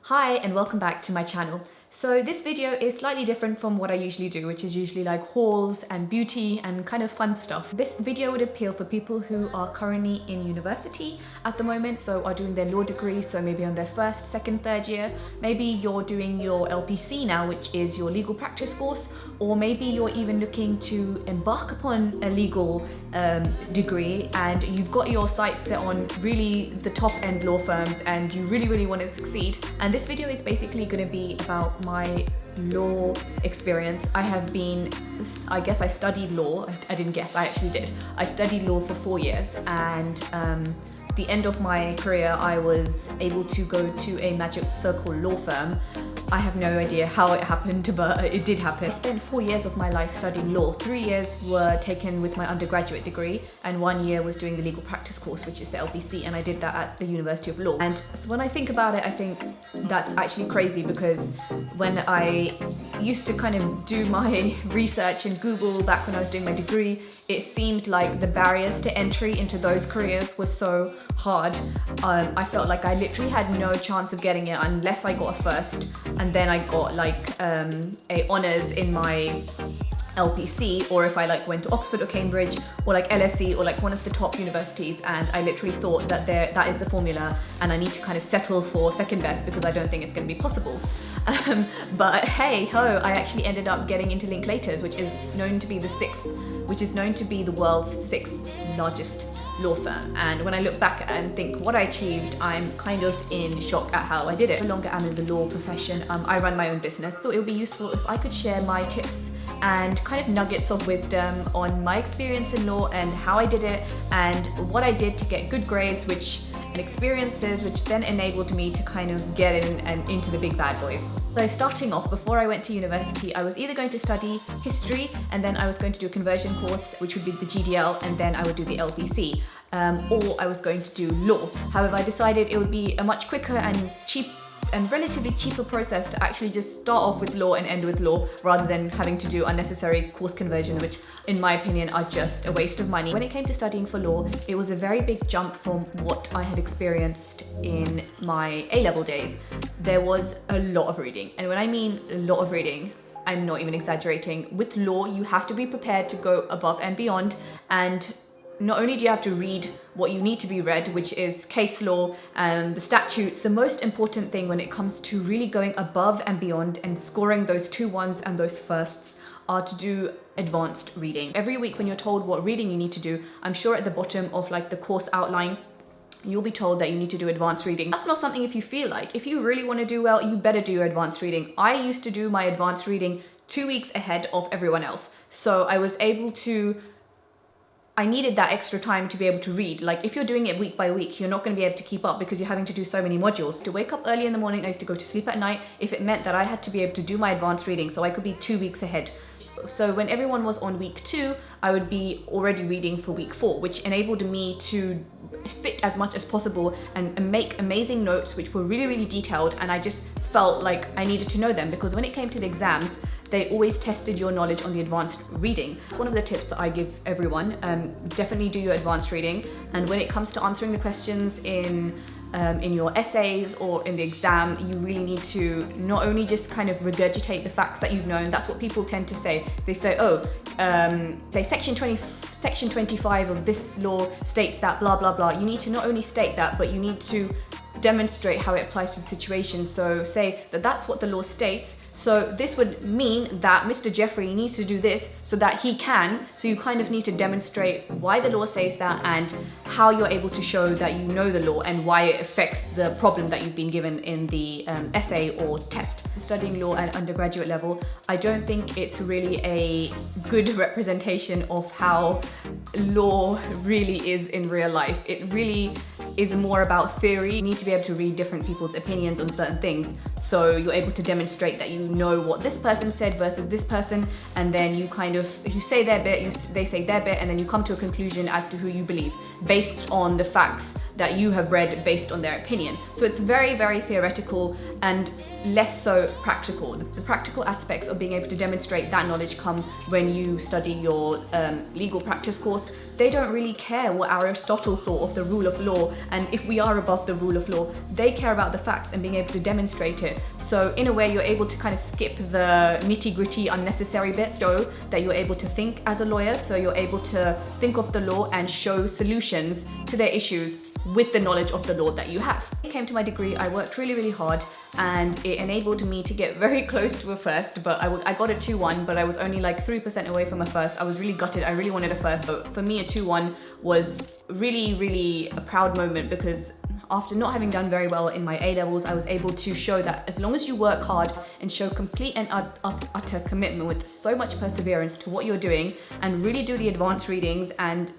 Hi and welcome back to my channel. So this video is slightly different from what I usually do, which is usually like hauls and beauty and kind of fun stuff. This video would appeal for people who are currently in university at the moment, so are doing their law degree, so maybe on their first, second, third year. Maybe you're doing your LPC now, which is your legal practice course, or maybe you're even looking to embark upon a legal degree and you've got your sights set on really the top end law firms and you really want to succeed. And this video is basically going to be about my law experience. I guess I studied law. I didn't guess, I actually did. I studied law for 4 years, and the end of my career I was able to go to a Magic Circle law firm. I have no idea how it happened, but it did happen. I spent 4 years of my life studying law. 3 years were taken with my undergraduate degree and 1 year was doing the legal practice course, which is the LPC, and I did that at the University of Law. And so when I think about it, I think that's actually crazy, because when I used to kind of do my research and Google back when I was doing my degree, it seemed like the barriers to entry into those careers was so hard. I felt like I literally had no chance of getting it unless I got a first, and then I got like a honours in my LPC, or if I like went to Oxford or Cambridge or like LSE or like one of the top universities, and I literally thought that that is the formula and I need to kind of settle for second best because I don't think it's going to be possible. But hey ho, I actually ended up getting into Linklaters, which is known to be the world's sixth largest law firm. And when I look back and think what I achieved, I'm kind of in shock at how I did it. No longer am in the law profession. I run my own business. Thought it would be useful if I could share my tips and kind of nuggets of wisdom on my experience in law and how I did it and what I did to get good grades, and experiences which then enabled me to kind of get in and into the big bad boys. So starting off, before I went to university, I was either going to study history and then I was going to do a conversion course, which would be the GDL, and then I would do the LPC, or I was going to do law. However, I decided it would be a much quicker and relatively cheaper process to actually just start off with law and end with law, rather than having to do unnecessary course conversion, which in my opinion are just a waste of money. When it came to studying for law, it was a very big jump from what I had experienced in my A-level days. There was a lot of reading, and when I mean a lot of reading, I'm not even exaggerating. With law, you have to be prepared to go above and beyond, and not only do you have to read what you need to be read, which is case law and the statutes, the most important thing when it comes to really going above and beyond and scoring those 2-1s and those firsts are to do advanced reading. Every week when you're told what reading you need to do, I'm sure at the bottom of like the course outline, you'll be told that you need to do advanced reading. That's not something if you feel like. If you really want to do well, you better do your advanced reading. I used to do my advanced reading 2 weeks ahead of everyone else. So I needed that extra time to be able to read. Like if you're doing it week by week, you're not going to be able to keep up because you're having to do so many modules. To wake up early in the morning, I used to go to sleep at night if it meant that I had to be able to do my advanced reading, so I could be 2 weeks ahead. So when everyone was on week 2, I would be already reading for week 4, which enabled me to fit as much as possible and make amazing notes which were really detailed, and I just felt like I needed to know them, because when it came to the exams, they always tested your knowledge on the advanced reading. One of the tips that I give everyone, definitely do your advanced reading. And when it comes to answering the questions in your essays or in the exam, you really need to not only just kind of regurgitate the facts that you've known. That's what people tend to say. They say, say section 25 of this law states that blah, blah, blah. You need to not only state that, but you need to demonstrate how it applies to the situation. So say that that's what the law states. So this would mean that Mr. Jeffrey needs to do this so that he can. So you kind of need to demonstrate why the law says that and how you're able to show that you know the law and why it affects the problem that you've been given in the essay or test. Studying law at undergraduate level, I don't think it's really a good representation of how law really is in real life. It really is more about theory. You need to be able to read different people's opinions on certain things, so you're able to demonstrate that you know what this person said versus this person, and then you say their bit, they say their bit, and then you come to a conclusion as to who you believe based on the facts that you have read based on their opinion. So it's very, very theoretical and less so practical. The practical aspects of being able to demonstrate that knowledge come when you study your legal practice course. They don't really care what Aristotle thought of the rule of law and if we are above the rule of law. They care about the facts and being able to demonstrate it. So in a way, you're able to kind of skip the nitty-gritty unnecessary bits, so that you're able to think as a lawyer. So you're able to think of the law and show solutions to their issues with the knowledge of the law that you have. When it came to my degree, I worked really, really hard, and it enabled me to get very close to a first, but I got a 2-1, but I was only like 3% away from a first. I was really gutted. I really wanted a first, but for me a 2-1 was really, really a proud moment, because after not having done very well in my A-levels, I was able to show that as long as you work hard and show complete and utter commitment with so much perseverance to what you're doing, and really do the advanced readings and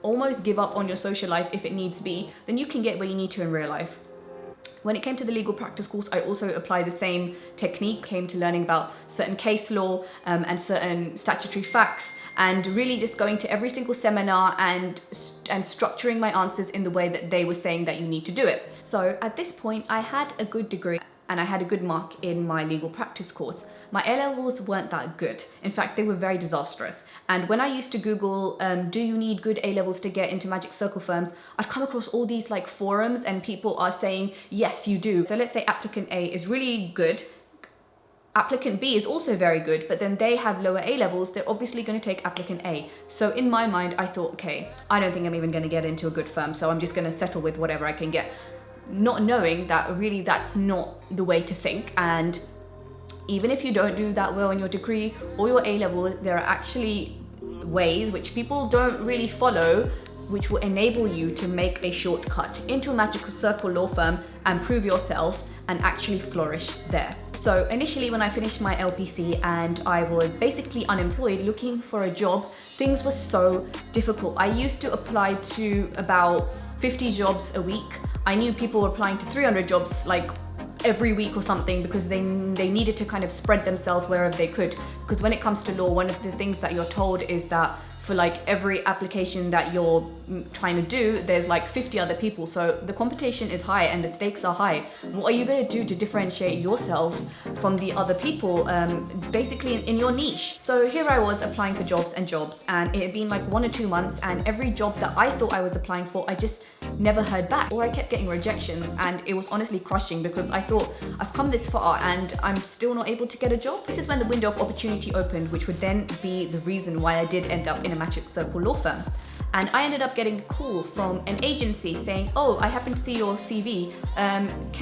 almost give up on your social life if it needs be, then you can get where you need to in real life. When it came to the legal practice course, I also applied the same technique, came to learning about certain case law and certain statutory facts, and really just going to every single seminar and structuring my answers in the way that they were saying that you need to do it. So at this point, I had a good degree and I had a good mark in my legal practice course. My A-levels weren't that good. In fact, they were very disastrous. And when I used to Google, do you need good A-levels to get into Magic Circle firms, I'd come across all these like forums and people are saying, yes, you do. So let's say applicant A is really good. Applicant B is also very good, but then they have lower A-levels, they're obviously going to take applicant A. So in my mind, I thought, okay, I don't think I'm even going to get into a good firm, so I'm just going to settle with whatever I can get. Not knowing that really that's not the way to think, and even if you don't do that well in your degree or your A-level, there are actually ways which people don't really follow which will enable you to make a shortcut into a Magical Circle law firm and prove yourself and actually flourish there. So initially when I finished my LPC and I was basically unemployed looking for a job, things were so difficult. I used to apply to about 50 jobs a week. I knew people were applying to 300 jobs like every week or something, because they needed to kind of spread themselves wherever they could. Because when it comes to law, one of the things that you're told is that for like every application that you're trying to do, there's like 50 other people. So the competition is high and the stakes are high. What are you going to do to differentiate yourself from the other people, basically in your niche? So here I was applying for jobs, and it had been like 1 or 2 months, and every job that I thought I was applying for, I just never heard back, or I kept getting rejections, and it was honestly crushing because I thought I've come this far and I'm still not able to get a job. This is when the window of opportunity opened, which would then be the reason why I did end up in a Magic Circle law firm. And I ended up getting a call from an agency saying, oh, I happen to see your CV.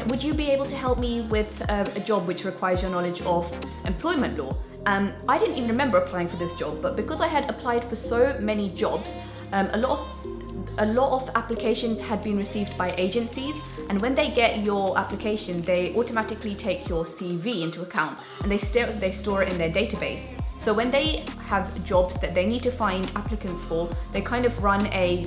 Would you be able to help me with a job which requires your knowledge of employment law? I didn't even remember applying for this job, but because I had applied for so many jobs, a lot of applications had been received by agencies, and when they get your application, they automatically take your CV into account and they store it in their database. So when they have jobs that they need to find applicants for, they kind of run a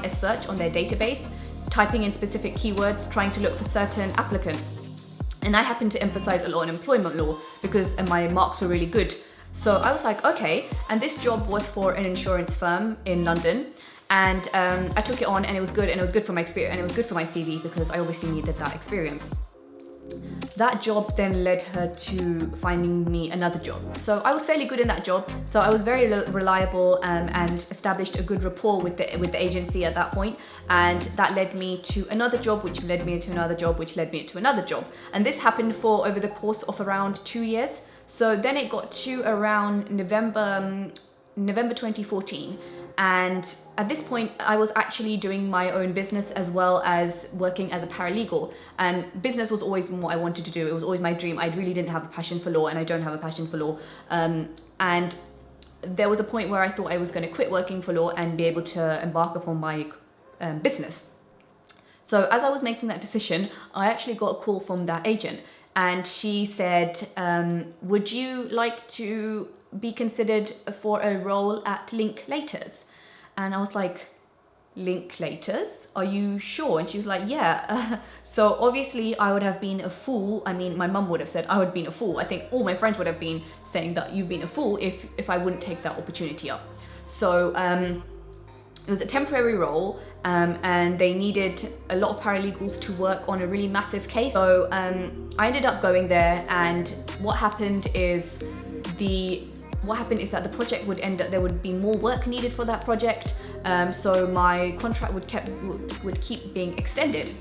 search on their database, typing in specific keywords, trying to look for certain applicants. And I happen to emphasize a lot on employment law because my marks were really good. So I was like, okay, and this job was for an insurance firm in London, and I took it on, and it was good, and it was good for my experience, and it was good for my CV because I obviously needed that experience. That job then led her to finding me another job. So I was fairly good in that job, so I was very reliable and established a good rapport with the agency at that point, and that led me to another job, which led me to another job, which led me to another job. And this happened for over the course of around 2 years. So then it got to around November 2014, and at this point I was actually doing my own business as well as working as a paralegal, and business was always what I wanted to do. It was always my dream. I really didn't have a passion for law, and I don't have a passion for law, and there was a point where I thought I was going to quit working for law and be able to embark upon my business. So as I was making that decision, I actually got a call from that agent. And she said, would you like to be considered for a role at Linklaters? And I was like, Linklaters? Are you sure? And she was like, yeah. So obviously I would have been a fool. I mean, my mum would have said I would have been a fool. I think all my friends would have been saying that you've been a fool if I wouldn't take that opportunity up. So It was a temporary role, and they needed a lot of paralegals to work on a really massive case. So I ended up going there, and what happened is that the project would end up, there would be more work needed for that project. So my contract would keep being extended.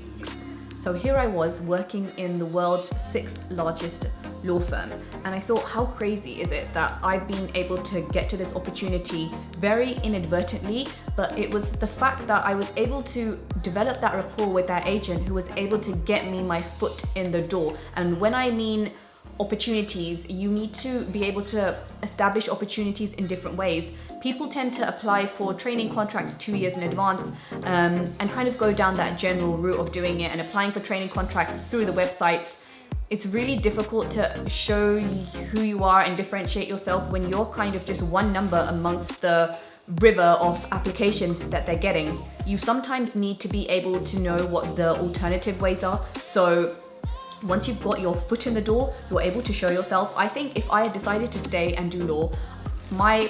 So here I was working in the world's 6th largest law firm, and I thought, how crazy is it that I've been able to get to this opportunity very inadvertently, but it was the fact that I was able to develop that rapport with that agent who was able to get me my foot in the door. And when I mean opportunities, you need to be able to establish opportunities in different ways. People tend to apply for training contracts 2 years in advance, and kind of go down that general route of doing it and applying for training contracts through the websites. It's really difficult to show who you are and differentiate yourself when you're kind of just one number amongst the river of applications that they're getting. You sometimes need to be able to know what the alternative ways are. So once you've got your foot in the door, you're able to show yourself. I think if I had decided to stay and do law, my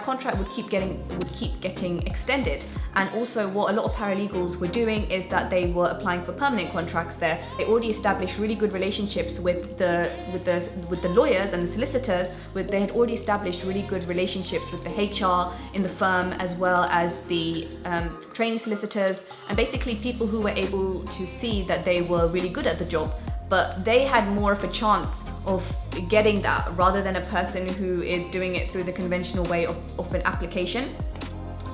contract would keep getting extended. And also what a lot of paralegals were doing is that they were applying for permanent contracts there. They already established really good relationships with the lawyers and the solicitors. They had already established really good relationships with the HR in the firm, as well as the training solicitors, and basically people who were able to see that they were really good at the job. But they had more of a chance of getting that rather than a person who is doing it through the conventional way of an application.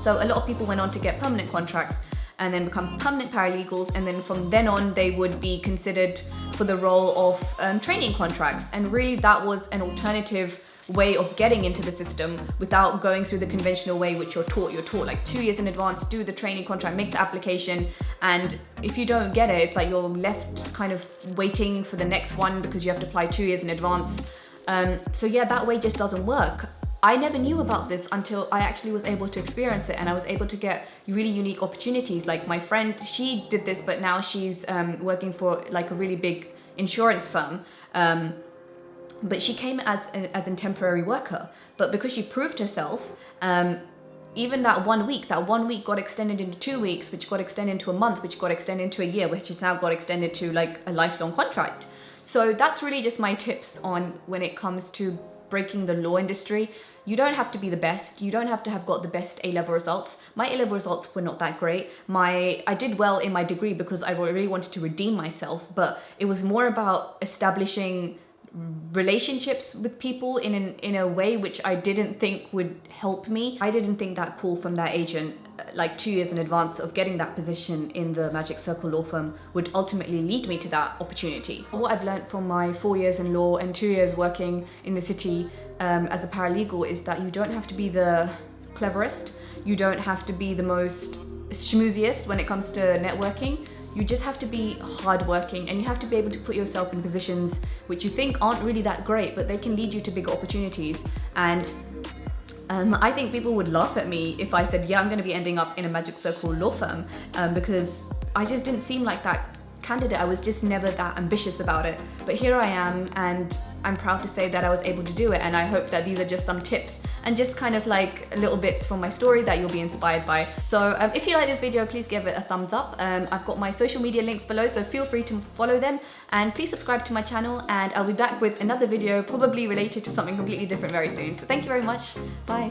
So a lot of people went on to get permanent contracts and then become permanent paralegals, and then from then on they would be considered for the role of training contracts. And really that was an alternative way of getting into the system without going through the conventional way, which you're taught like 2 years in advance, do the training contract, make the application, and if you don't get it, it's like you're left kind of waiting for the next one because you have to apply 2 years in advance. So yeah, that way just doesn't work. I never knew about this until I actually was able to experience it, and I was able to get really unique opportunities. Like my friend, she did this, but now she's working for like a really big insurance firm. But she came as a temporary worker, but because she proved herself, even that one week got extended into 2 weeks, which got extended into a month, which got extended into a year, which has now got extended to like a lifelong contract. So that's really just my tips on when it comes to breaking the law industry. You don't have to be the best. You don't have to have got the best A-level results. My A-level results were not that great. I did well in my degree because I really wanted to redeem myself, but it was more about establishing relationships with people in a way which I didn't think would help me. I didn't think that call from that agent like 2 years in advance of getting that position in the Magic Circle law firm would ultimately lead me to that opportunity. What I've learned from my 4 years in law and 2 years working in the city as a paralegal is that you don't have to be the cleverest, you don't have to be the most schmooziest when it comes to networking. You just have to be hardworking, and you have to be able to put yourself in positions which you think aren't really that great, but they can lead you to bigger opportunities. And I think people would laugh at me if I said, yeah, I'm going to be ending up in a Magic Circle law firm, because I just didn't seem like that candidate. I was just never that ambitious about it. But here I am, and I'm proud to say that I was able to do it. And I hope that these are just some tips and just kind of like little bits from my story that you'll be inspired by. So if you like this video, please give it a thumbs up. I've got my social media links below, so feel free to follow them, and please subscribe to my channel, and I'll be back with another video probably related to something completely different very soon. So thank you very much. Bye.